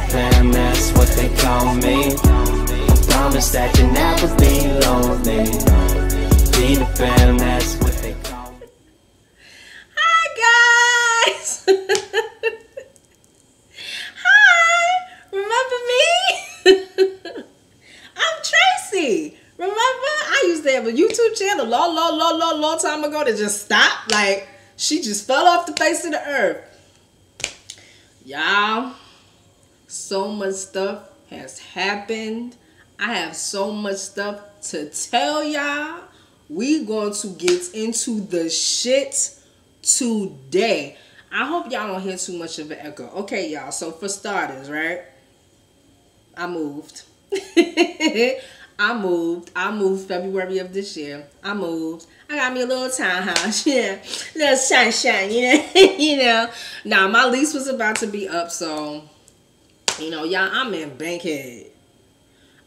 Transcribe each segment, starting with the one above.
the fam, that's what they call me. Promise that you'll never be lonely. Be the fam, that's what they call me. Hi guys! Hi! Remember me? I'm Tracy. Remember? I used to have a YouTube channel long time ago that just stopped. Like, she just fell off the face of the earth. Y'all, so much stuff has happened. I have so much stuff to tell y'all. We going to get into the shit today. I hope y'all don't hear too much of an echo. Okay, y'all. So for starters, right? I moved. I moved February of this year. I moved. I got me a little townhouse, yeah, little sunshine, you know. Now my lease was about to be up, so y'all, I'm in Bankhead.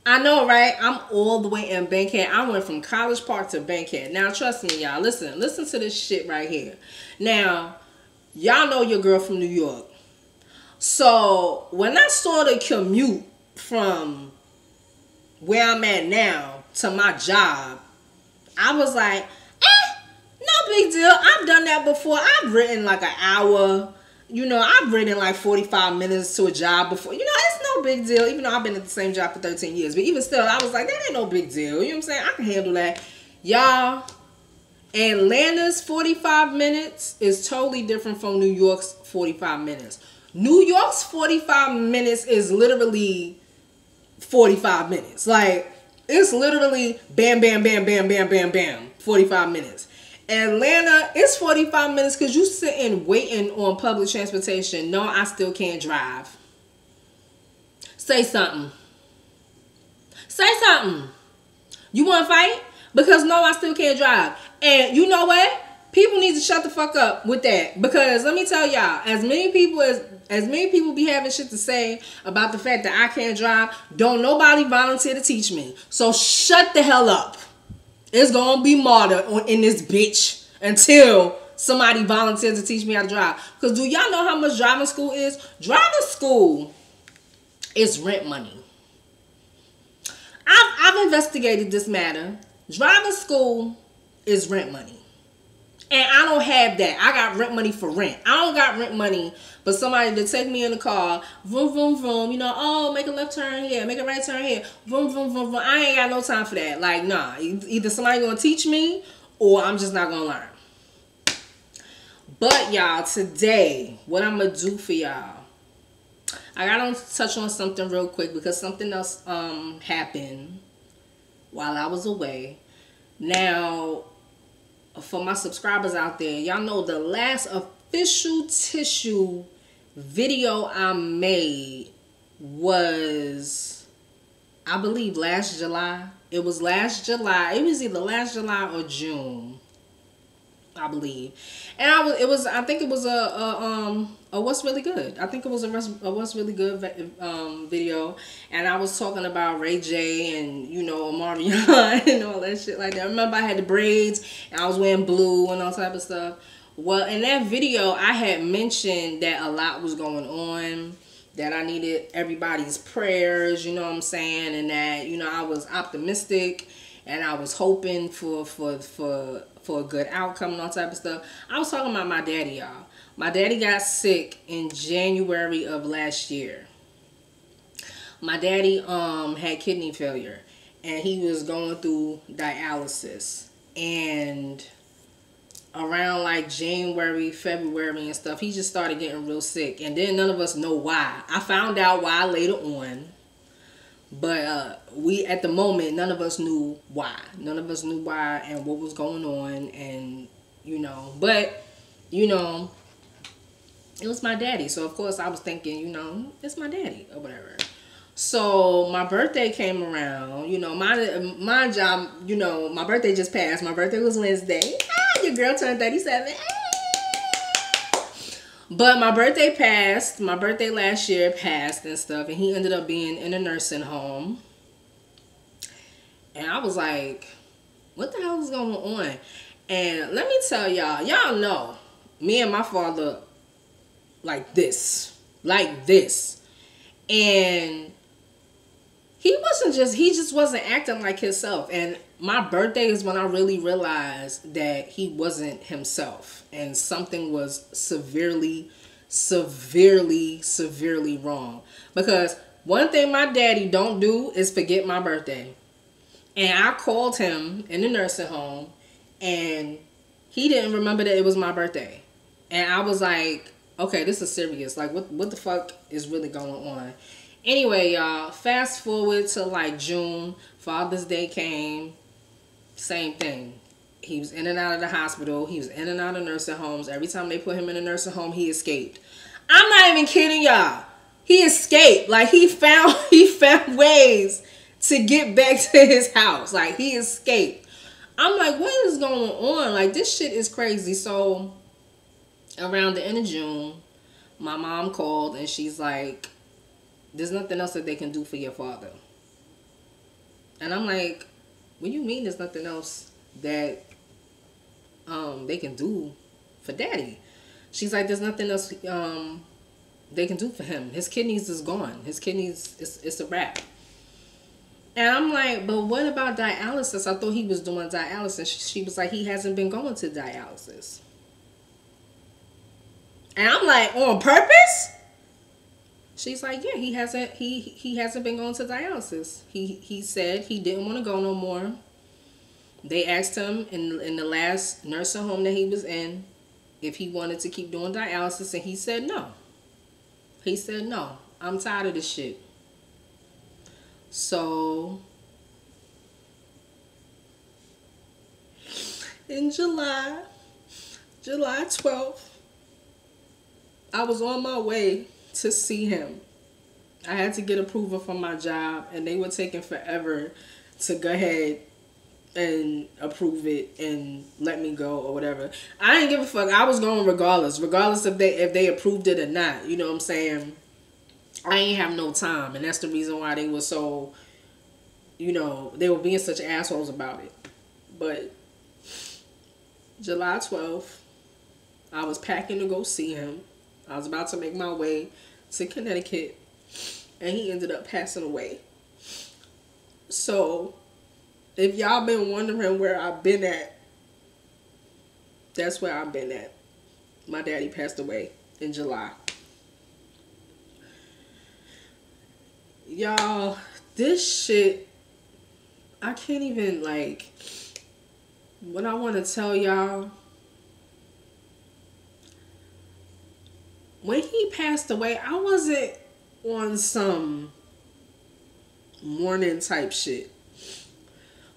I know, right? I'm all the way in Bankhead. I went from College Park to Bankhead. Now, trust me, y'all. Listen to this shit right here. Now, y'all know your girl from New York. So when I saw the commute from where I'm at now to my job, I was like, no big deal. I've done that before. I've written like an hour. I've written like 45 minutes to a job before. It's no big deal. Even though I've been at the same job for 13 years. But even still, I was like, that ain't no big deal. You know what I'm saying? I can handle that. Y'all, Atlanta's 45 minutes is totally different from New York's 45 minutes. New York's 45 minutes is literally 45 minutes. Like, it's literally bam, bam, bam, bam, bam, bam, bam. 45 minutes. Atlanta, it's 45 minutes because you sitting waiting on public transportation. No, I still can't drive. Say something. Say something. You want to fight? Because no, I still can't drive. And you know what? People need to shut the fuck up with that. Because let me tell y'all, as many people be having shit to say about the fact that I can't drive, don't nobody volunteer to teach me. So shut the hell up. It's gonna be martyr in this bitch until somebody volunteers to teach me how to drive. Because do y'all know how much driving school is? Driving school is rent money. I've investigated this matter. Driving school is rent money. And I don't have that. I got rent money for rent. I don't got rent money for somebody to take me in the car, vroom, vroom, vroom, oh, make a left turn here, make a right turn here, vroom, vroom, vroom, vroom. I ain't got no time for that. Like, nah. Either somebody gonna teach me or I'm just not gonna learn. But, y'all, today, what I'm gonna do for y'all, I gotta touch on something real quick because something else happened while I was away. Now, for my subscribers out there, y'all know the last official tissue video I made was, I believe, last July. It was last July. It was either last July or June, I believe. And I think it was a What's Really Good. I think it was a What's Really Good video. And I was talking about Ray J and, Omarion and all that shit like that. I remember I had the braids and I was wearing blue and all type of stuff. Well, in that video, I had mentioned that a lot was going on, that I needed everybody's prayers, you know what I'm saying? And that, I was optimistic and I was hoping for a good outcome and all type of stuff. I was talking about my daddy, y'all. My daddy got sick in January of last year. My daddy had kidney failure and he was going through dialysis. And around like January, February and stuff, he just started getting real sick. And then none of us know why. I found out why later on. But we, at the moment, none of us knew why. None of us knew why and what was going on. And, but, it was my daddy. So, of course, I was thinking, it's my daddy or whatever. So, my birthday came around. My job, my birthday just passed. My birthday was Wednesday. Your girl turned 37. But my birthday passed. My birthday last year passed and stuff. And he ended up being in a nursing home. And I was like, what the hell is going on? And let me tell y'all. Y'all know me and my father like this. And he just wasn't acting like himself. And my birthday is when I really realized that he wasn't himself. And something was severely wrong. Because one thing my daddy don't do is forget my birthday. And I called him in the nursing home, and he didn't remember that it was my birthday. And I was like, okay, this is serious. Like, what the fuck is really going on? Anyway, y'all, fast forward to like June. Father's Day came. Same thing. He was in and out of the hospital. He was in and out of nursing homes. Every time they put him in a nursing home, he escaped. I'm not even kidding y'all. He escaped. Like, he found ways to get back to his house. Like, he escaped. I'm like, what is going on? Like, this shit is crazy. So, around the end of June, my mom called and she's like, there's nothing else that they can do for your father. And I'm like, what do you mean there's nothing else that they can do for daddy? She's like, there's nothing else they can do for him. His kidneys is gone. His kidneys, it's a wrap. And I'm like, but what about dialysis? I thought he was doing dialysis. She was like, he hasn't been going to dialysis. And I'm like, on purpose? She's like, yeah, he hasn't been going to dialysis. He said he didn't want to go no more. They asked him in the last nursing home that he was in if he wanted to keep doing dialysis, and he said no. He said no. I'm tired of this shit. So in July 12th, I was on my way to see him. I had to get approval from my job, and they were taking forever to go ahead and approve it and let me go or whatever. I didn't give a fuck. I was going regardless if they approved it or not. You know what I'm saying? I ain't have no time, and that's the reason why they were so, they were being such assholes about it. But July 12th, I was packing to go see him. I was about to make my way to Connecticut, and he ended up passing away. So, if y'all been wondering where I've been at, that's where I've been at. My daddy passed away in July. Y'all, this shit, I can't even, what I want to tell y'all, when he passed away, I wasn't on some mourning type shit.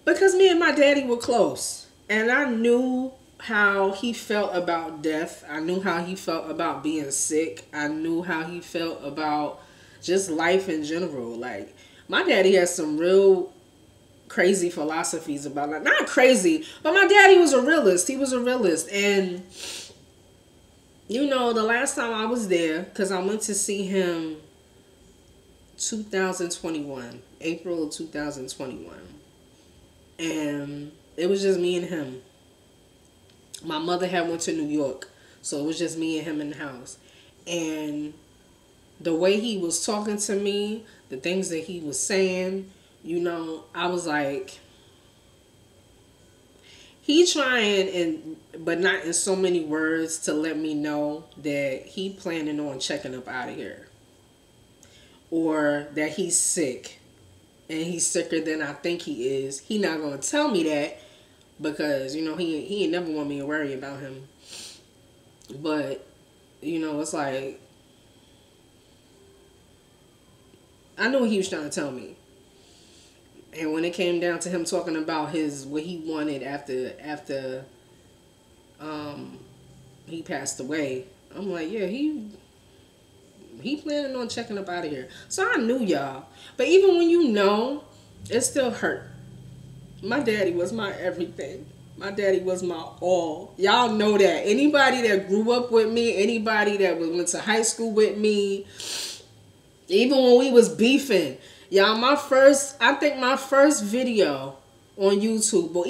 Because me and my daddy were close. And I knew how he felt about death. I knew how he felt about being sick. I knew how he felt about just life in general. Like, my daddy has some real crazy philosophies about life. Not crazy, but my daddy was a realist. He was a realist. And, the last time I was there, because I went to see him 2021, April of 2021. And it was just me and him. My mother had went to New York, so it was just me and him in the house. And the way he was talking to me, the things that he was saying, I was like, he trying, but not in so many words, to let me know that he planning on checking up out of here. Or that he's sick. And he's sicker than I think he is. He not going to tell me that because, he ain't never want me to worry about him. But, it's like, I knew what he was trying to tell me. And when it came down to him talking about what he wanted after he passed away, I'm like, yeah, he planning on checking up out of here. So I knew, y'all. But even when it still hurt. My daddy was my everything. My daddy was my all. Y'all know that. Anybody that grew up with me, anybody that went to high school with me, even when we was beefing, y'all, I think my first video on YouTube, or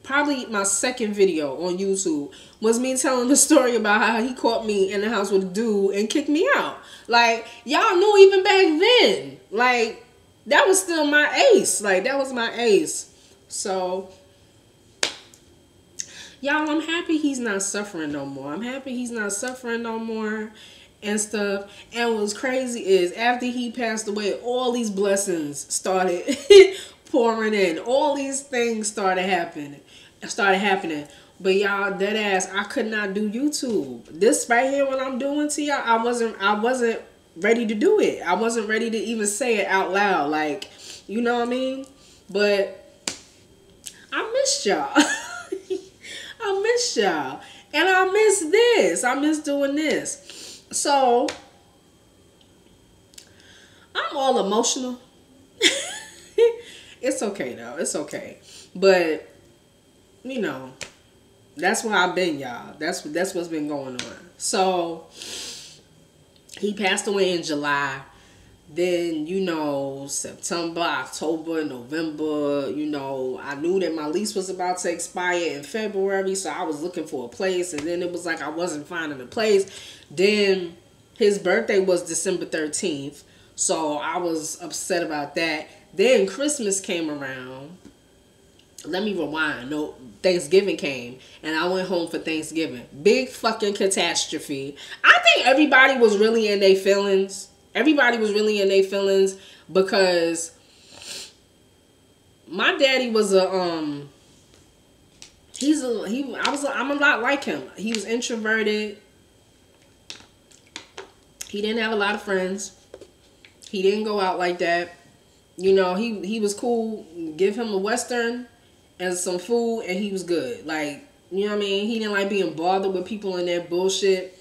probably my second video on YouTube was me telling the story about how he caught me in the house with a dude and kicked me out. Like, y'all knew even back then. Like, that was still my ace. Like, that was my ace. So, y'all, I'm happy he's not suffering no more. I'm happy he's not suffering no more and stuff. And what's crazy is after he passed away, all these blessings started pouring in. All these things started happening. But y'all, dead ass, I could not do YouTube. This right here, what I'm doing to y'all, I wasn't ready to do it. I wasn't ready to even say it out loud. Like, you know what I mean? But I missed y'all. I miss y'all. And I miss this. I miss doing this. So, I'm all emotional. It's okay, though. It's okay. But, you know, that's where I've been, y'all. That's what's been going on. So, he passed away in July. Then, you know, September, October, November, you know, I knew that my lease was about to expire in February, so I was looking for a place, and then it was like I wasn't finding a place. Then his birthday was December 13th, so I was upset about that. Then Christmas came around. Let me rewind. No, Thanksgiving came, and I went home for Thanksgiving. Big fucking catastrophe. I think everybody was really in their feelings. Everybody was really in their feelings because my daddy was I'm a lot like him. He was introverted. He didn't have a lot of friends. He didn't go out like that. You know, he was cool. Give him a Western and some food and he was good. Like, you know what I mean? He didn't like being bothered with people and their bullshit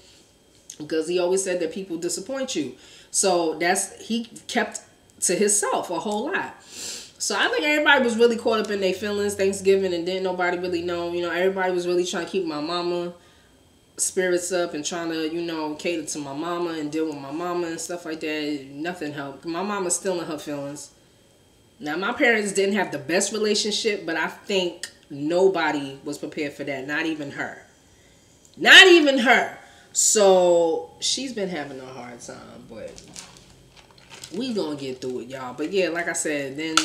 because he always said that people disappoint you. So he kept to himself a whole lot. So I think everybody was really caught up in their feelings Thanksgiving and didn't nobody really know. You know, everybody was really trying to keep my mama spirits up and trying to, you know, cater to my mama and deal with my mama and stuff like that. Nothing helped. My mama's still in her feelings. Now, my parents didn't have the best relationship, but I think nobody was prepared for that. Not even her. Not even her. So, she's been having a hard time, but we gonna get through it, y'all. But yeah, like I said, then,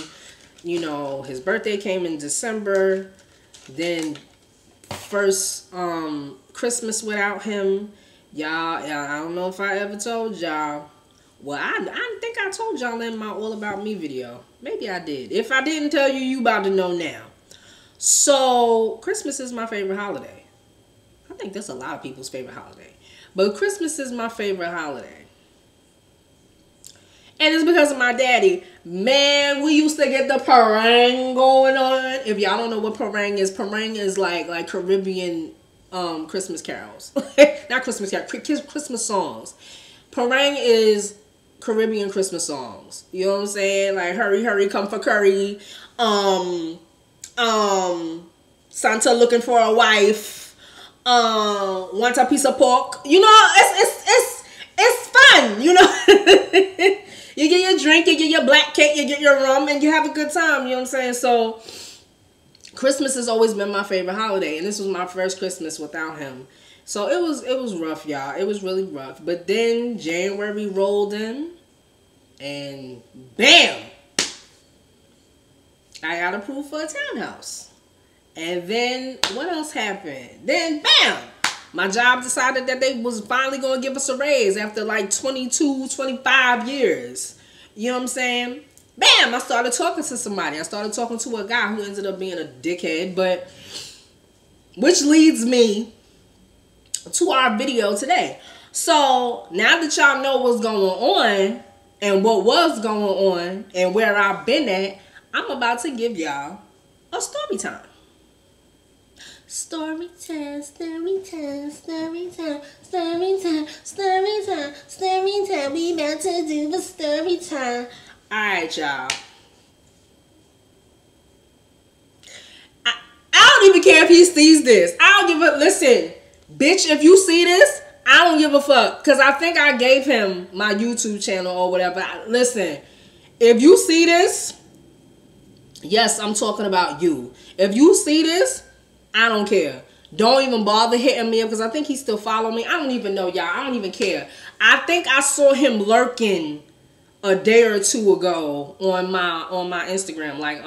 you know, his birthday came in December. Then, first Christmas without him. Y'all, I don't know if I ever told y'all. Well, I think I told y'all in my All About Me video. Maybe I did. If I didn't tell you, you about to know now. So, Christmas is my favorite holiday. I think that's a lot of people's favorite holiday. But Christmas is my favorite holiday. And it's because of my daddy. Man, we used to get the parang going on. If y'all don't know what parang is like Caribbean Christmas carols. Not Christmas carols, Christmas songs. Parang is Caribbean Christmas songs. You know what I'm saying? Like Hurry, Hurry, Come for Curry. Santa Looking for a Wife. Want a Piece of Pork. You know, it's fun, you know. You get your drink, you get your black cake, you get your rum, and you have a good time, you know what I'm saying? So, Christmas has always been my favorite holiday, and this was my first Christmas without him. So, it was rough, y'all. It was really rough. But then, January rolled in, and bam! I got approved for a townhouse. And then, what else happened? Then, bam! My job decided that they was finally going to give us a raise after like 22, 25 years. You know what I'm saying? Bam! I started talking to somebody. I started talking to a guy who ended up being a dickhead. But, which leads me to our video today. So, now that y'all know what's going on and what was going on and where I've been at, I'm about to give y'all a story time. Story time, story time, story time, story time, story time, story time. We about to do the story time. Alright, y'all. I don't even care if he sees this. I don't give a listen, bitch, if you see this, I don't give a fuck. Cause I think I gave him my YouTube channel or whatever. Listen, if you see this, yes, I'm talking about you. If you see this, I don't care. Don't even bother hitting me up because I think he still follow me. I don't even know, y'all. I don't even care. I think I saw him lurking a day or two ago on my Instagram. Like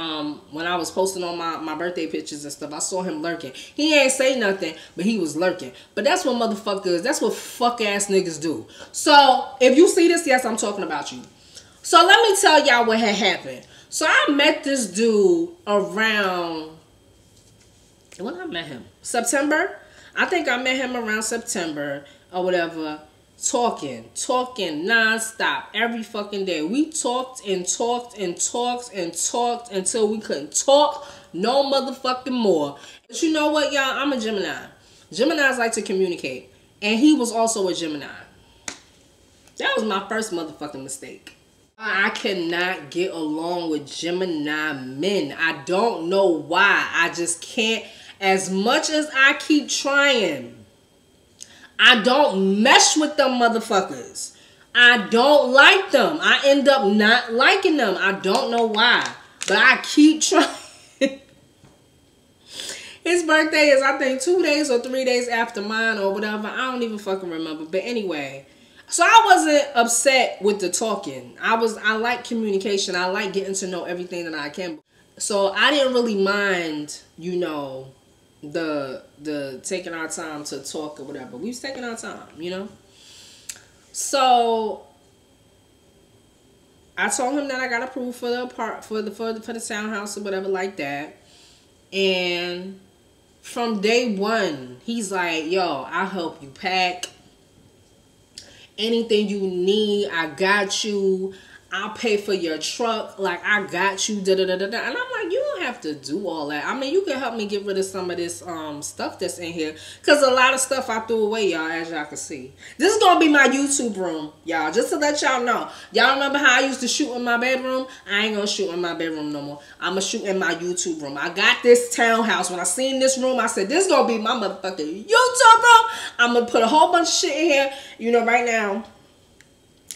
when I was posting on my birthday pictures and stuff, I saw him lurking. He ain't say nothing, but he was lurking. But that's what motherfuckers, that's what fuck ass niggas do. So if you see this, yes, I'm talking about you. So let me tell y'all what had happened. So I met this dude around, when I met him? September? I think I met him around September or whatever. Talking nonstop every fucking day. We talked and talked and talked and talked until we couldn't talk no motherfucking more. But you know what, y'all? I'm a Gemini. Geminis like to communicate. And he was also a Gemini. That was my first motherfucking mistake. I cannot get along with Gemini men. I don't know why. I just can't. As much as I keep trying, I don't mesh with them motherfuckers. I don't like them. I end up not liking them. I don't know why. But I keep trying. His birthday is, I think, 2 days or 3 days after mine or whatever. I don't even fucking remember. But anyway. So I wasn't upset with the talking. I like communication. I like getting to know everything that I can. So I didn't really mind, you know, the taking our time to talk or whatever. We was taking our time, you know. So I told him that I got approved for the for the townhouse or whatever like that. And from day one, he's like, "Yo, I'll help you pack. Anything you need, I got you. I'll pay for your truck. Like, I got you. Da da da da da." And I'm like, you don't have to do all that. I mean, you can help me get rid of some of this stuff that's in here. Because a lot of stuff I threw away, y'all, as y'all can see. This is going to be my YouTube room, y'all. Just to let y'all know. Y'all remember how I used to shoot in my bedroom? I ain't going to shoot in my bedroom no more. I'm going to shoot in my YouTube room. I got this townhouse. When I seen this room, I said, this is going to be my motherfucking YouTube room. I'm going to put a whole bunch of shit in here. You know, right now,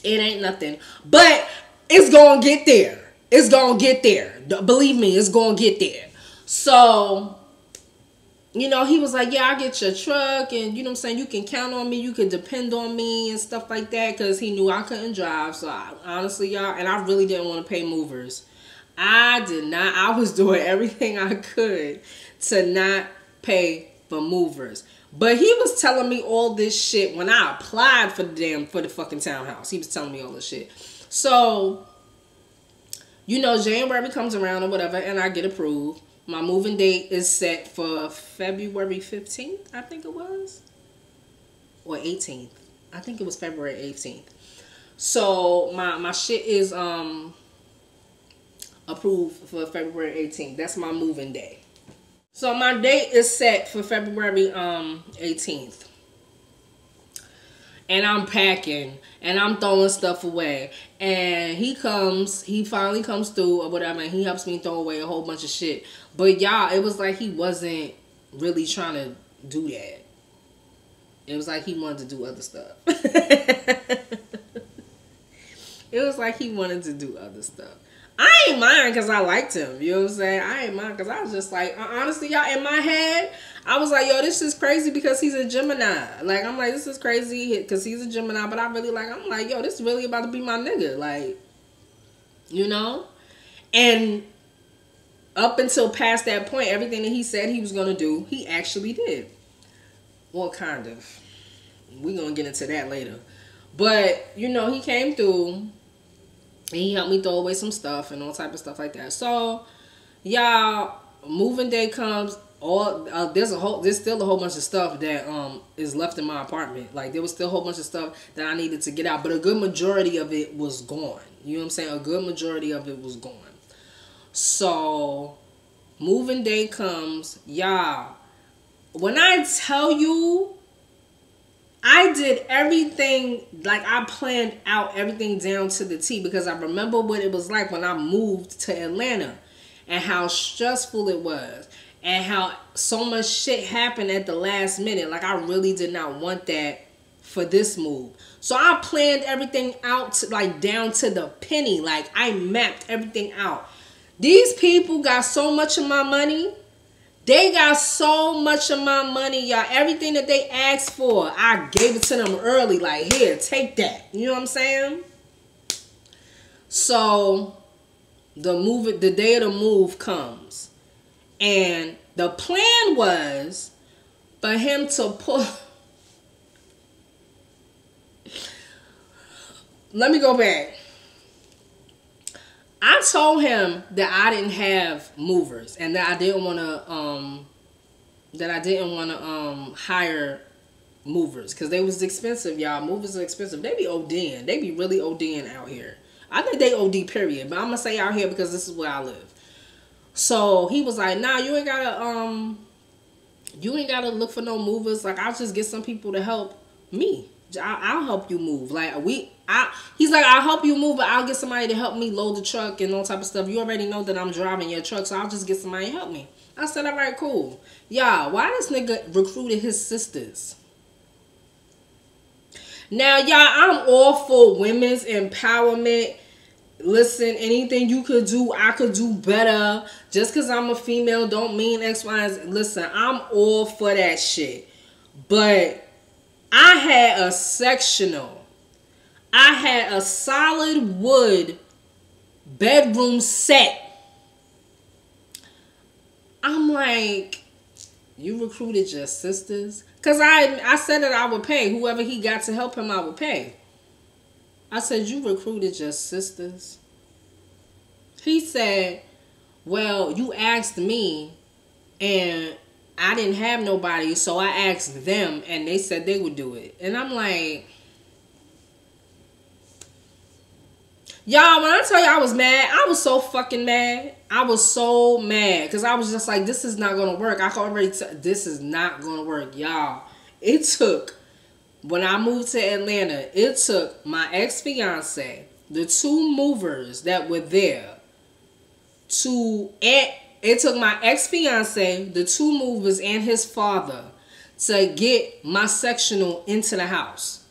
it ain't nothing. But it's going to get there. It's going to get there. Believe me, it's going to get there. So, you know, he was like, yeah, I'll get your truck. And, you know what I'm saying, you can count on me. You can depend on me and stuff like that. Because he knew I couldn't drive. So, honestly, y'all, and I really didn't want to pay movers. I did not. I was doing everything I could to not pay for movers. But he was telling me all this shit when I applied for the fucking townhouse. He was telling me all this shit. So, you know, January comes around or whatever, and I get approved. My moving date is set for February 15th, I think it was. Or 18th. I think it was February 18th. So, my shit is approved for February 18th. That's my moving day. So, my date is set for February 18th. And I'm packing. And I'm throwing stuff away. And he finally comes through or whatever. And he helps me throw away a whole bunch of shit. But y'all, it was like he wasn't really trying to do that. It was like he wanted to do other stuff. It was like he wanted to do other stuff. I ain't mind because I liked him. You know what I'm saying? I ain't mind because I was just like, honestly, y'all, in my head, I was like, yo, this is crazy because he's a Gemini. Like, I'm like, this is crazy because he's a Gemini. But I really like, I'm like, yo, this is really about to be my nigga. Like, you know? And up until past that point, everything that he said he was going to do, he actually did. Well, kind of. We're going to get into that later. But, you know, he came through. And he helped me throw away some stuff and all type of stuff like that. So, y'all, moving day comes. There's still a whole bunch of stuff that is left in my apartment. Like, there was still a whole bunch of stuff that I needed to get out. But a good majority of it was gone. You know what I'm saying? A good majority of it was gone. So, moving day comes. Y'all, when I tell you, I did everything, like I planned out everything down to the T because I remember what it was like when I moved to Atlanta and how stressful it was and how so much shit happened at the last minute. Like, I really did not want that for this move. So I planned everything out like down to the penny. Like, I mapped everything out. These people got so much of my money They got so much of my money, y'all. Everything that they asked for, I gave it to them early. Like, here, take that. You know what I'm saying? So, the day of the move comes. And the plan was for him to pull... Let me go back. I told him that I didn't have movers and that I didn't want to hire movers because they was expensive, y'all. Movers are expensive. They be ODing. They be really ODing out here. I think they OD period, but I'm gonna say out here because this is where I live. So he was like, "Nah, you ain't gotta look for no movers. Like, I'll just get some people to help me. I'll help you move. Like, he's like, I'll help you move, but I'll get somebody to help me load the truck and all type of stuff. You already know that I'm driving your truck, so I'll just get somebody to help me." I said, all right, cool. Y'all, why this nigga recruited his sisters? Now, y'all, I'm all for women's empowerment. Listen, anything you could do, I could do better. Just because I'm a female don't mean X, Y, and Z. Listen, I'm all for that shit. But I had a sectional. I had a solid wood bedroom set. I'm like, you recruited your sisters? Because I said that I would pay. Whoever he got to help him, I would pay. I said, you recruited your sisters? He said, well, you asked me and I didn't have nobody, so I asked them and they said they would do it. And I'm like, y'all, when I tell you I was mad, I was so fucking mad. I was so mad because I was just like, this is not going to work. I can already tell this is not going to work, y'all. It took, when I moved to Atlanta, it took my ex-fiance, the two movers that were there, it took my ex-fiance, the two movers, and his father to get my sectional into the house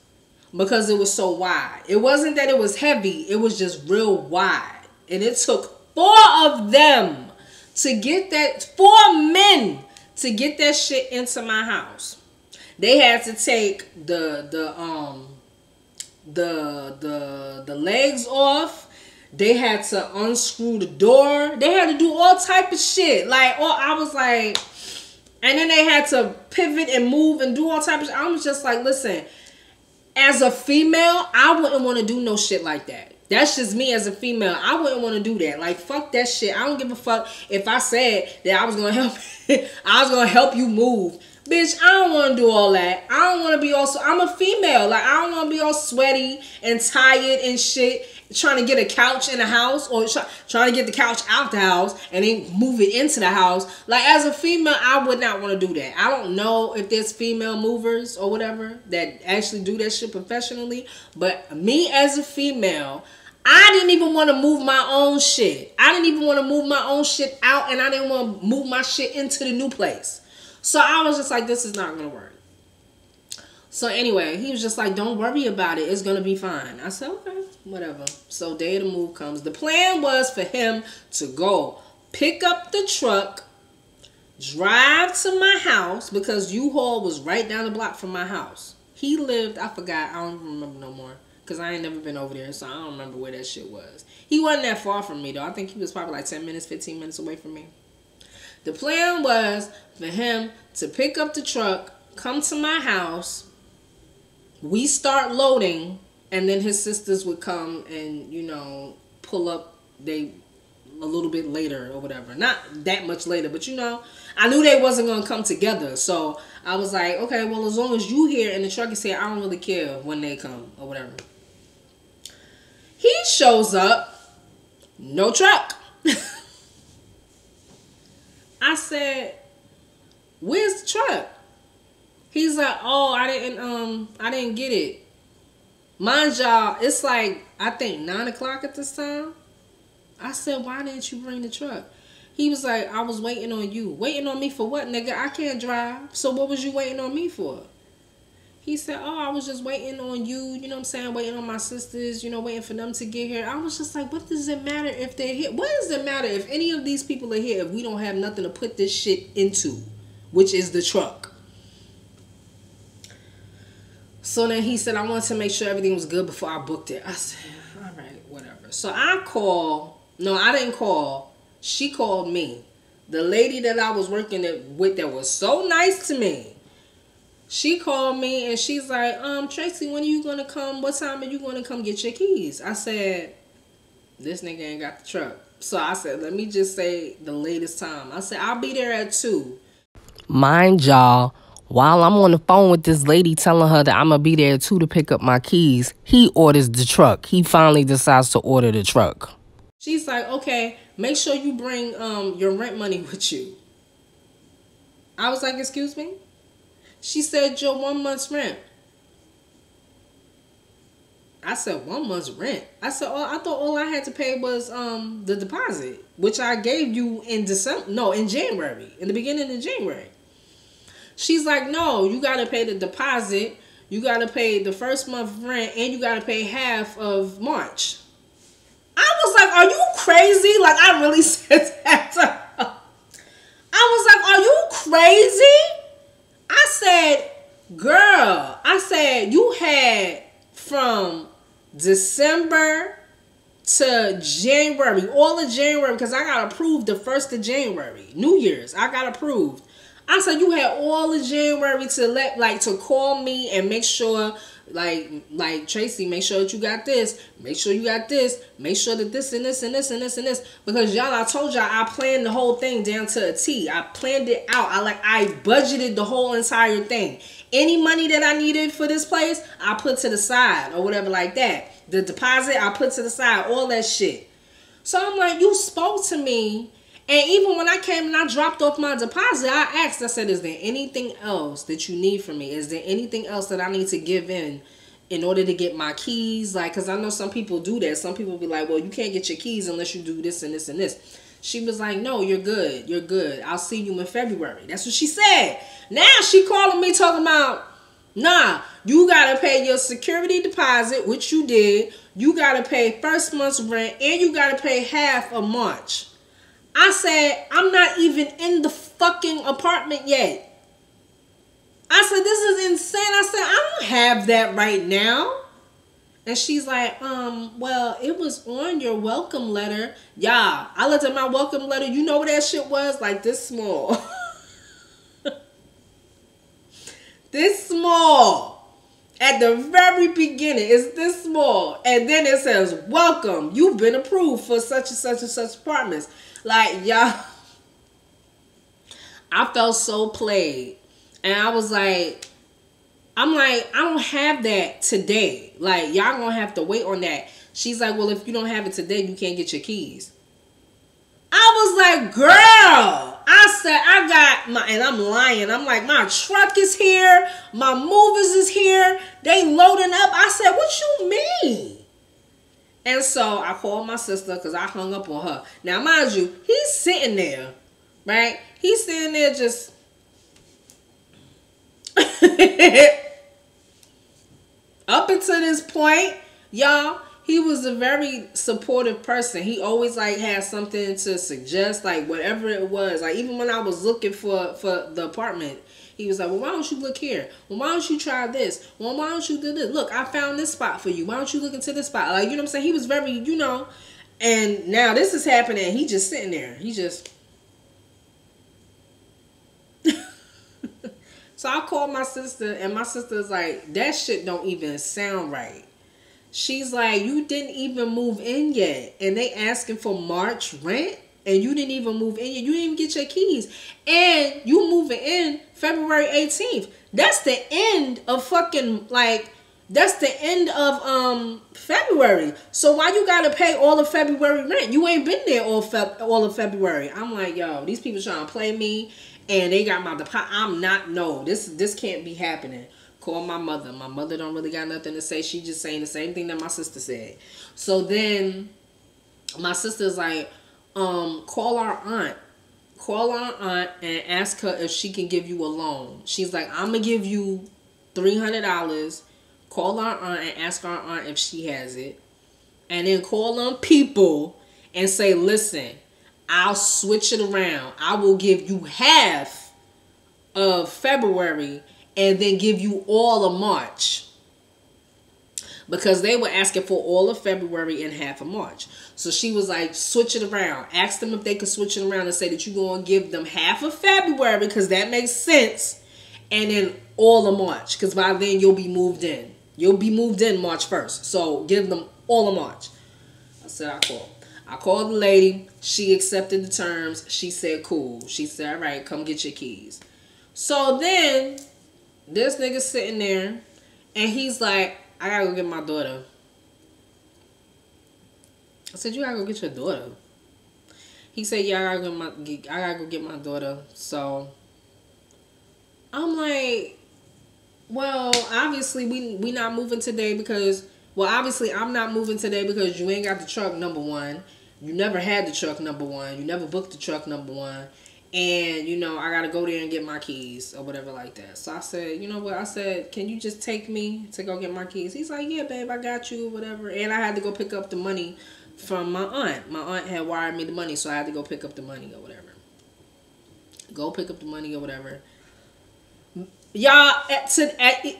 because it was so wide. It wasn't that it was heavy. It was just real wide. And it took 4 of them to get that, 4 men to get that shit into my house. They had to take the legs off. They had to unscrew the door. They had to do all type of shit. Like, I was like, and then they had to pivot and move and do all type of shit. I was just like, listen, as a female, I wouldn't want to do no shit like that. That's just me as a female. I wouldn't want to do that. Like, fuck that shit. I don't give a fuck if I said that I was going to help. I was going to help you move. Bitch, I don't want to do all that. I don't want to be I'm a female. Like, I don't want to be all sweaty and tired and shit trying to get a couch in the house or trying to get the couch out the house and then move it into the house. Like, as a female, I would not want to do that. I don't know if there's female movers or whatever that actually do that shit professionally. But me as a female, I didn't even want to move my own shit. I didn't even want to move my own shit out, and I didn't want to move my shit into the new place. So I was just like, this is not going to work. So anyway, he was just like, don't worry about it. It's going to be fine. I said, okay, whatever. So day of the move comes. The plan was for him to go pick up the truck, drive to my house, because U-Haul was right down the block from my house. He lived, I forgot, I don't remember no more, because I ain't never been over there, so I don't remember where that shit was. He wasn't that far from me, though. I think he was probably like 10 minutes, 15 minutes away from me. The plan was for him to pick up the truck, come to my house, we start loading, and then his sisters would come and, you know, pull up a little bit later or whatever. Not that much later, but, you know, I knew they wasn't going to come together. So I was like, okay, well, as long as you here and the truck is here, I don't really care when they come or whatever. He shows up, no truck. I said, where's the truck? He's like, oh, I didn't get it. Mind y'all, it's like, I think 9 o'clock at this time. I said, why didn't you bring the truck? He was like, I was waiting on you. Waiting on me for what, nigga? I can't drive. So what was you waiting on me for? He said, oh, I was just waiting on you, you know what I'm saying, waiting on my sisters, you know, waiting for them to get here. I was just like, what does it matter if they're here? What does it matter if any of these people are here if we don't have nothing to put this shit into, which is the truck? So then he said, I wanted to make sure everything was good before I booked it. I said, all right, whatever. So I didn't call. She called me. The lady that I was working with that was so nice to me. She called me and she's like, Tracy, when are you going to come? What time are you going to come get your keys? I said, this nigga ain't got the truck. So I said, let me just say the latest time. I said, I'll be there at 2. Mind y'all, while I'm on the phone with this lady telling her that I'm going to be there at 2 to pick up my keys, he orders the truck. He finally decides to order the truck. She's like, okay, make sure you bring your rent money with you. I was like, excuse me? She said, your 1 month's rent. I said, 1 month's rent? I said, oh, I thought all I had to pay was the deposit, which I gave you in January, in the beginning of January. She's like, no, you got to pay the deposit, you got to pay the first month rent, and you got to pay half of March. I was like, are you crazy? Like, I really said that to her. I was like, are you crazy? I said, girl, I said, you had from December to January, all of January, because I got approved the 1st of January, New Year's, I got approved. I said, you had all of January to call me and make sure, like Tracy, make sure that you got this, make sure you got this, make sure that this and this and this and this and this. Because y'all, I told y'all I planned the whole thing down to a T. I planned it out. I budgeted the whole entire thing. Any money that I needed for this place, I put to the side or whatever like that. The deposit, I put to the side, all that shit. So I'm like, you spoke to me. And even when I came and I dropped off my deposit, I asked, I said, is there anything else that you need from me? Is there anything else that I need to give in order to get my keys? Like, because I know some people do that. Some people be like, well, you can't get your keys unless you do this and this and this. She was like, no, you're good. You're good. I'll see you in February. That's what she said. Now she calling me talking about, nah, you got to pay your security deposit, which you did. You got to pay first month's rent, and you got to pay half of March. I said, I'm not even in the fucking apartment yet. I said, this is insane. I said, I don't have that right now. And she's like, well, it was on your welcome letter. Yeah, I looked at my welcome letter. You know what that shit was? Like this small. This small. At the very beginning, it's this small. And then it says, welcome. You've been approved for such and such and such apartments. Like, y'all, I felt so played. And I was like, I don't have that today. Like, y'all gonna have to wait on that. She's like, well, if you don't have it today, you can't get your keys. I was like, girl, I said, I got my, and I'm lying. I'm like, my truck is here. My movers is here. They loading up. I said, what you mean? And so I called my sister because I hung up on her. Now, mind you, he's sitting there, right? He's sitting there just... Up until this point, y'all, he was a very supportive person. He always, like, had something to suggest, like, whatever it was. Like, even when I was looking for the apartment, he was like, well, why don't you look here? Well, why don't you try this? Well, why don't you do this? Look, I found this spot for you. Why don't you look into this spot? Like, you know what I'm saying? He was very, you know. And now this is happening. He just sitting there. He just... So I called my sister, and my sister's like, that shit don't even sound right. She's like, you didn't even move in yet. And they asking for March rent? And you didn't even move in yet. You didn't even get your keys. And you moving in February 18th. That's the end of fucking, like, that's the end of February. So why you gotta pay all of February rent? You ain't been there all of February. I'm like, yo, these people trying to play me. And they got my deposit. I'm not, no, this can't be happening. Call my mother. My mother don't really got nothing to say. She just saying the same thing that my sister said. So then my sister's like, call our aunt. Call our aunt and ask her if she can give you a loan. She's like, I'm going to give you $300, call our aunt and ask our aunt if she has it, and then call on people and say, listen, I'll switch it around. I will give you half of February and then give you all of March. Because they were asking for all of February and half of March. So she was like, switch it around. Ask them if they could switch it around and say that you're going to give them half of February, because that makes sense, and then all of March, because by then you'll be moved in. You'll be moved in March 1st. So give them all of March. I said, I called the lady. She accepted the terms. She said, cool. She said, all right, come get your keys. So then this nigga sitting there, and he's like, I gotta go get my daughter. I said, you gotta go get your daughter? He said, yeah, I gotta go get my daughter. So I'm like, well, obviously we not moving today because, well, obviously I'm not moving today because you ain't got the truck, number one. You never had the truck, number one. You never booked the truck, number one. And, you know, I got to go there and get my keys or whatever like that. So I said, you know what? I said, can you just take me to go get my keys? He's like, yeah, babe, I got you, whatever. And I had to go pick up the money from my aunt. My aunt had wired me the money, so I had to go pick up the money or whatever. Go pick up the money or whatever. Y'all,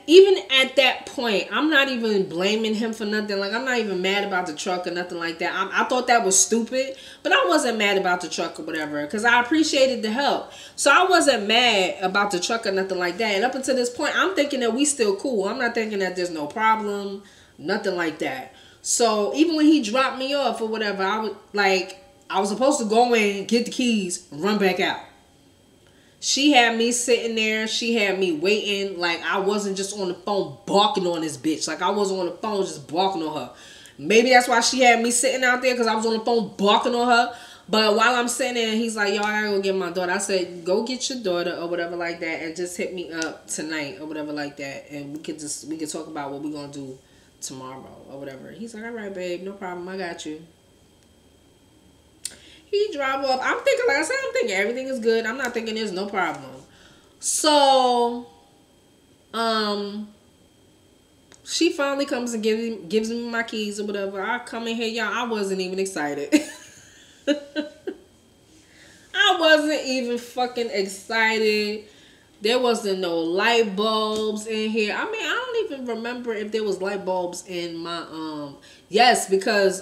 even at that point, I'm not even blaming him for nothing. Like, I'm not even mad about the truck or nothing like that. I thought that was stupid, but I wasn't mad about the truck or whatever because I appreciated the help. So I wasn't mad about the truck or nothing like that. And up until this point, I'm thinking that we still cool. I'm not thinking that there's no problem, nothing like that. So even when he dropped me off or whatever, I was supposed to go in, get the keys, and run back out. She had me sitting there. She had me waiting. Like, I wasn't just on the phone barking on this bitch. Like, I wasn't on the phone just barking on her. Maybe that's why she had me sitting out there, because I was on the phone barking on her. But while I'm sitting there, he's like, yo, I gotta go get my daughter. I said, go get your daughter or whatever like that, and just hit me up tonight or whatever like that. And we could talk about what we're gonna do tomorrow or whatever. He's like, all right, babe, no problem. I got you. He drive off. I'm thinking, like I said, I'm thinking everything is good. I'm not thinking there's no problem. So, she finally comes and gives me my keys or whatever. I come in here, y'all. I wasn't even excited. I wasn't even fucking excited. There wasn't no light bulbs in here. I mean, I don't even remember if there was light bulbs in my, yes, because,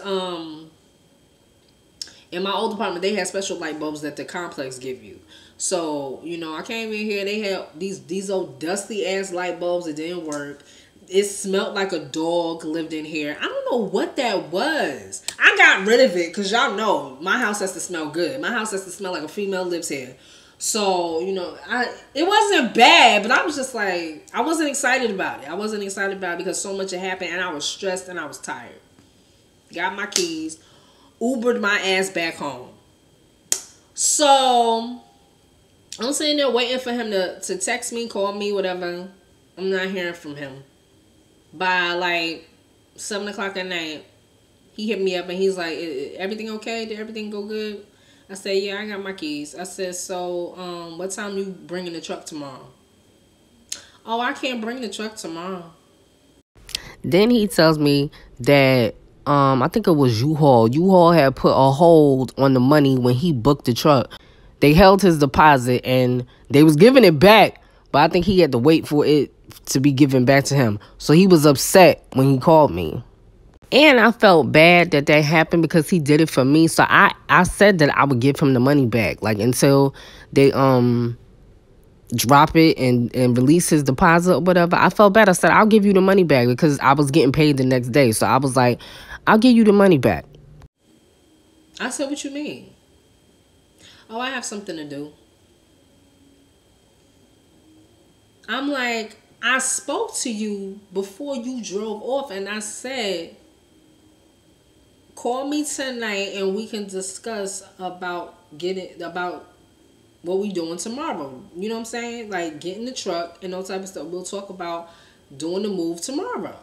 in my old apartment, they had special light bulbs that the complex give you. So, you know, I came in here. They had these old dusty-ass light bulbs that didn't work. It smelled like a dog lived in here. I don't know what that was. I got rid of it because y'all know my house has to smell good. My house has to smell like a female lives here. So, you know, it wasn't bad, but I was just like, I wasn't excited about it. I wasn't excited about it because so much had happened, and I was stressed and I was tired. Got my keys. Ubered my ass back home. So I'm sitting there waiting for him to text me, call me, whatever. I'm not hearing from him. By like 7 o'clock at night, he hit me up and he's like, everything okay? Did everything go good? I said, yeah, I got my keys. I said, so what time you bringing the truck tomorrow? Oh, I can't bring the truck tomorrow. Then he tells me that I think it was U-Haul. U-Haul had put a hold on the money when he booked the truck. They held his deposit and they was giving it back, but I think he had to wait for it to be given back to him. So he was upset when he called me. And I felt bad that happened because he did it for me. So I said that I would give him the money back, like, until they drop it and release his deposit or whatever. I felt bad. I said, I'll give you the money back, because I was getting paid the next day. So I was like, I'll give you the money back. I said, what you mean? Oh, I have something to do. I'm like, I spoke to you before you drove off, and I said, call me tonight and we can discuss about what we doing tomorrow. You know what I'm saying? Like, getting the truck and all type of stuff. We'll talk about doing the move tomorrow.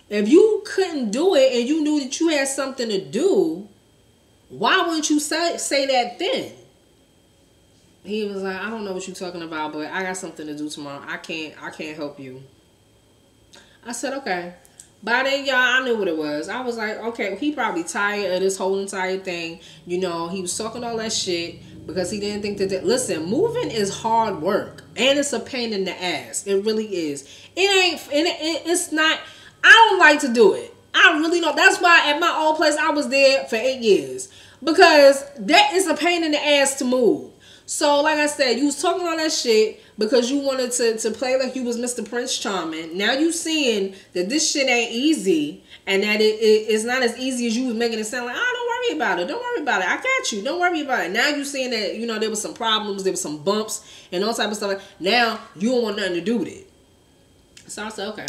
If you couldn't do it and you knew that you had something to do, why wouldn't you say that then? He was like, I don't know what you're talking about, but I got something to do tomorrow. I can't help you. I said, okay. By then, y'all, I knew what it was. I was like, okay, he probably tired of this whole entire thing. You know, he was talking all that shit because he didn't think that... Listen, moving is hard work. And it's a pain in the ass. It really is. It's not... I don't like to do it. I really don't. That's why at my old place, I was there for 8 years. Because that is a pain in the ass to move. So, like I said, you was talking all that shit because you wanted to play like you was Mr. Prince Charming. Now you seeing that this shit ain't easy and that it's not as easy as you was making it sound like, oh, don't worry about it. Don't worry about it. I got you. Don't worry about it. Now you seeing that, you know, there was some problems, there was some bumps and all type of stuff. Now you don't want nothing to do with it. So I said, okay.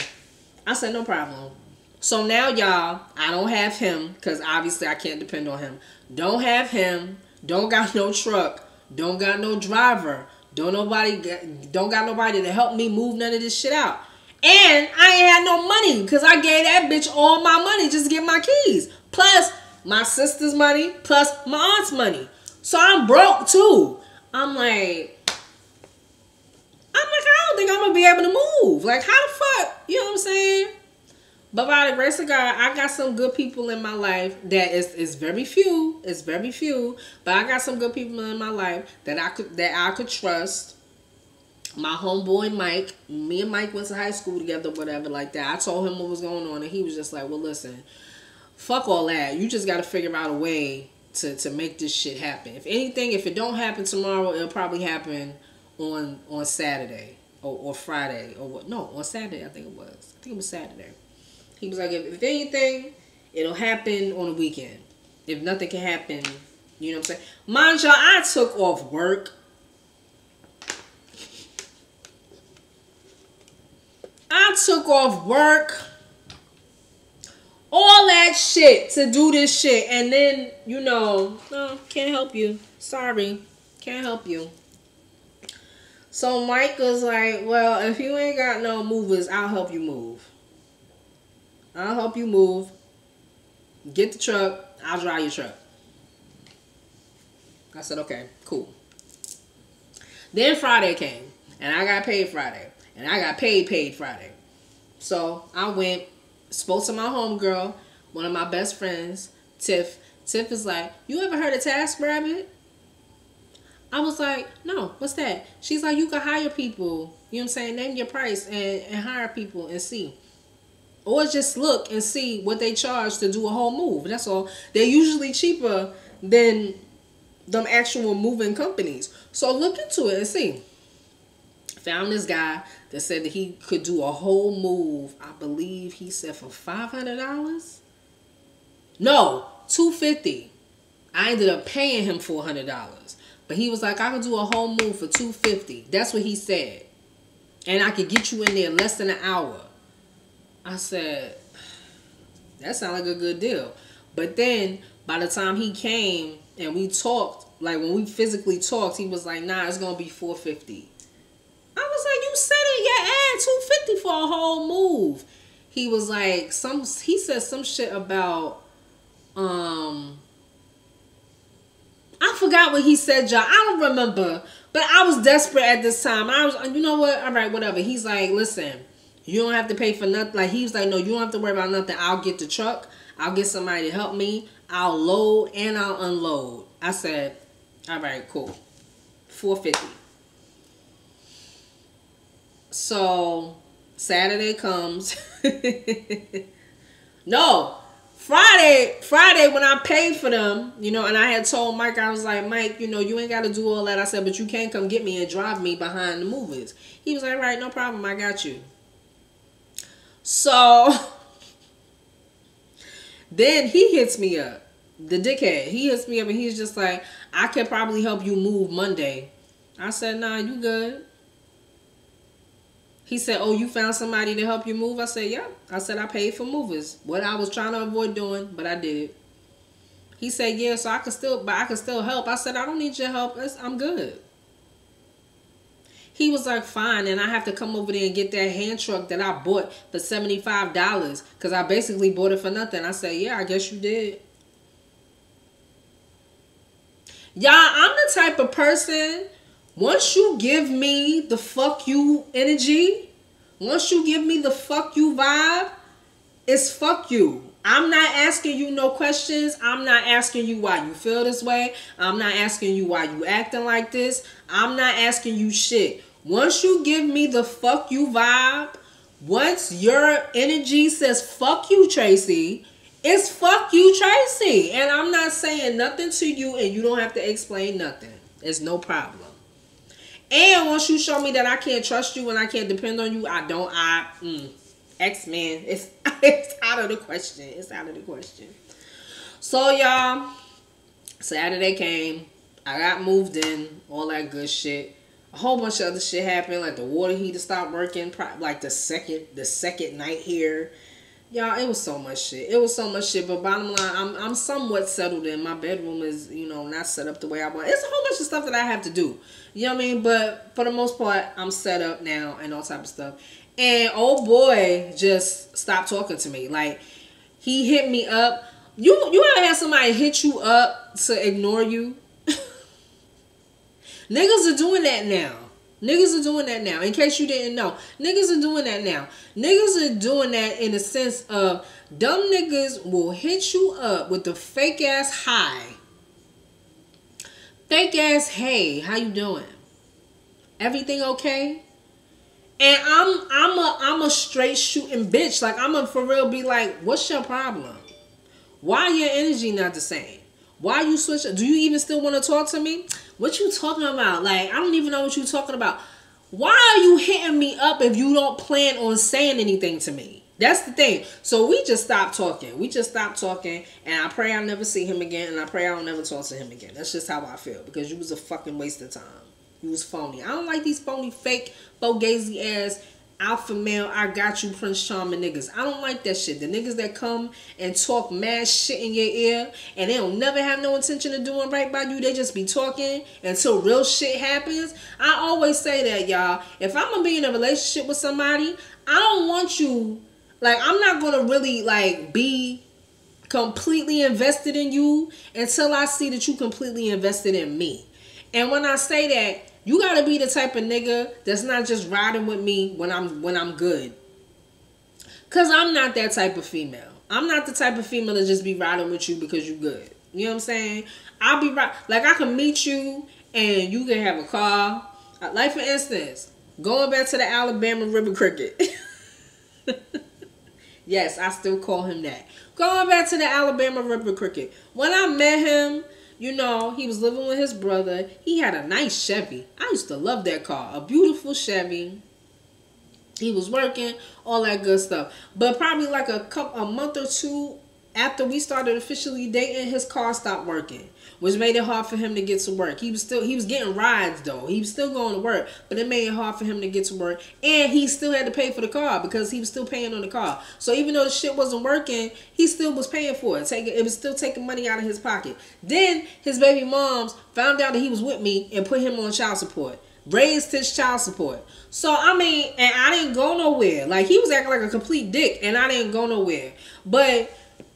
I said, no problem. So now, y'all, I don't have him because obviously I can't depend on him. Don't have him. Don't got no truck. Don't got no driver. Don't got nobody to help me move none of this shit out. And I ain't had no money because I gave that bitch all my money just to get my keys. Plus my sister's money. Plus my aunt's money. So I'm broke too. I'm like, I don't think I'm going to be able to move. Like, how the fuck? You know what I'm saying? But by the grace of God, I got some good people in my life that is very few. It's very few. But I got some good people in my life that I could trust. My homeboy Mike. Me and Mike went to high school together, whatever like that. I told him what was going on and he was just like, well, listen, fuck all that. You just got to figure out a way to make this shit happen. If anything, if it don't happen tomorrow, it'll probably happen on Saturday or Friday or what? No, on Saturday I think it was. I think it was Saturday. He was like, if anything, it'll happen on the weekend. If nothing can happen, you know what I'm saying? Mind y'all, I took off work. All that shit to do this shit. And then, you know, no, can't help you. Sorry. Can't help you. So Mike was like, well, if you ain't got no movers, I'll help you move. I'll help you move. Get the truck. I'll drive your truck. I said, okay, cool. Then Friday came. And I got paid Friday. And I got paid Friday. So I went, spoke to my homegirl, one of my best friends, Tiff. Tiff is like, you ever heard of TaskRabbit? I was like, no, what's that? She's like, you can hire people. You know what I'm saying? Name your price and hire people and see. Or just look and see what they charge to do a whole move. That's all. They're usually cheaper than them actual moving companies. So look into it and see. Found this guy that said that he could do a whole move. I believe he said for $500. No, $250. I ended up paying him $400. But he was like, I could do a whole move for $250. That's what he said. And I could get you in there in less than an hour. I said, that sounds like a good deal. But then, by the time he came and we talked, like when we physically talked, he was like, nah, it's going to be $450. I was like, you said in your ad $250 for a whole move. He was like, he said some shit about, I forgot what he said, y'all. I don't remember. But I was desperate at this time. I was, you know what? All right, whatever. He's like, listen, you don't have to pay for nothing. Like, he was like, no, you don't have to worry about nothing. I'll get the truck. I'll get somebody to help me. I'll load and I'll unload. I said, all right, cool. $450. So, Saturday comes. No. Friday when I paid for them, you know, and I had told Mike, I was like, Mike, you know, you ain't got to do all that. I said, but you can't come get me and drive me behind the movers. He was like, all right, no problem. I got you. So, then he hits me up. The dickhead. He hits me up and he's just like, I could probably help you move Monday. I said, nah, you good. He said, oh, you found somebody to help you move? I said, yeah. I said, I paid for movers. What I was trying to avoid doing, but I did. He said, yeah, so I can still help. I said, I don't need your help. I'm good. He was like, fine, and I have to come over there and get that hand truck that I bought for $75 because I basically bought it for nothing. I said, yeah, I guess you did. Y'all, I'm the type of person, once you give me the fuck you energy, Once you give me the fuck you vibe, it's fuck you. I'm not asking you no questions. I'm not asking you why you feel this way. I'm not asking you why you acting like this. I'm not asking you shit. Once you give me the fuck you vibe, once your energy says fuck you, Tracy, it's fuck you, Tracy. And I'm not saying nothing to you, and you don't have to explain nothing. It's no problem. And once you show me that I can't trust you and I can't depend on you, X-Men, it's out of the question. It's out of the question. So, y'all, Saturday came. I got moved in. All that good shit. A whole bunch of other shit happened. Like the water heater stopped working. Like the second night here. Y'all, it was so much shit. It was so much shit. But bottom line, I'm somewhat settled in. My bedroom is, not set up the way I want. It's a whole bunch of stuff that I have to do. You know what I mean? But for the most part, I'm set up now and all type of stuff. And old boy just stopped talking to me. Like, he hit me up. You ever had somebody hit you up to ignore you? Niggas are doing that now. Niggas are doing that now. In case you didn't know. Niggas are doing that now. Niggas are doing that in the sense of dumb niggas will hit you up with the fake ass hi. Fake ass hey, how you doing? Everything okay? And I'm a straight shooting bitch. Like, I'm a for real be like, what's your problem? Why your energy not the same? Why you switch? Do you even still want to talk to me? What you talking about? Like, I don't even know what you talking about. Why are you hitting me up if you don't plan on saying anything to me? That's the thing. So we just stopped talking. We just stopped talking. And I pray I'll never see him again. And I pray I'll never talk to him again. That's just how I feel. Because you was a fucking waste of time. You was phony. I don't like these phony, fake, bogazy ass, alpha male, I got you, Prince Charming niggas. I don't like that shit. The niggas that come and talk mad shit in your ear and they don't never have no intention of doing right by you. They just be talking until real shit happens. I always say that, y'all. If I'm gonna be in a relationship with somebody, I don't want you, like, I'm not gonna really, like, be completely invested in you until I see that you completely invested in me. And when I say that, you gotta be the type of nigga that's not just riding with me when I'm good. Cause I'm not that type of female. I'm not the type of female to just be riding with you because you good. You know what I'm saying? I'll be right. Like, I can meet you and you can have a car. Like, for instance, going back to the Alabama River Cricket. Yes, I still call him that. Going back to the Alabama River Cricket. When I met him, you know, he was living with his brother. He had a nice Chevy. I used to love that car. A beautiful Chevy. He was working, all that good stuff. But probably like a month or two after we started officially dating, his car stopped working, which made it hard for him to get to work. He was getting rides though. He was still going to work, but it made it hard for him to get to work. And he still had to pay for the car because he was still paying on the car. So even though the shit wasn't working, he still was paying for it. It was still taking money out of his pocket. Then his baby moms found out that he was with me and put him on child support. Raised his child support. So, I mean, and I didn't go nowhere. Like, he was acting like a complete dick, and I didn't go nowhere. But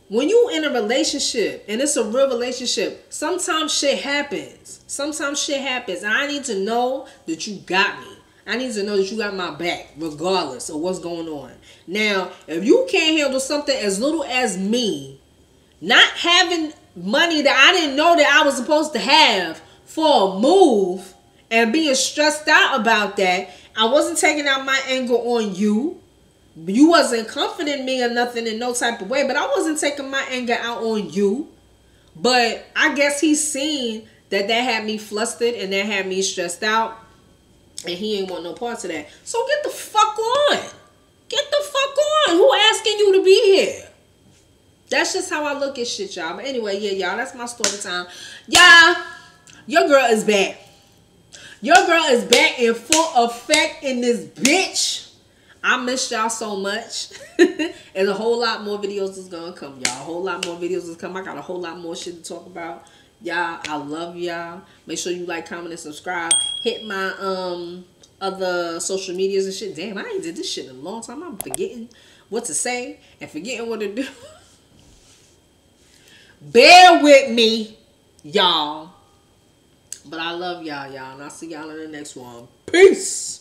when you in a relationship, and it's a real relationship, sometimes shit happens. Sometimes shit happens. And I need to know that you got me. I need to know that you got my back, regardless of what's going on. Now, if you can't handle something as little as me, not having money that I didn't know that I was supposed to have for a move, and being stressed out about that, I wasn't taking out my anger on you. You wasn't comforting me or nothing in no type of way, but I wasn't taking my anger out on you. But I guess he's seen that had me flustered and that had me stressed out, and he ain't want no parts of that. So get the fuck on. Get the fuck on. Who asking you to be here? That's just how I look at shit, y'all. But anyway, yeah, y'all, that's my story time. Y'all, your girl is back. Your girl is back in full effect in this bitch. I missed y'all so much. And a whole lot more videos is gonna come, y'all. A whole lot more videos is coming. I got a whole lot more shit to talk about. Y'all, I love y'all. Make sure you like, comment, and subscribe. Hit my other social medias and shit. Damn, I ain't did this shit in a long time. I'm forgetting what to say and forgetting what to do. Bear with me, y'all. But I love y'all, and I'll see y'all in the next one. Peace.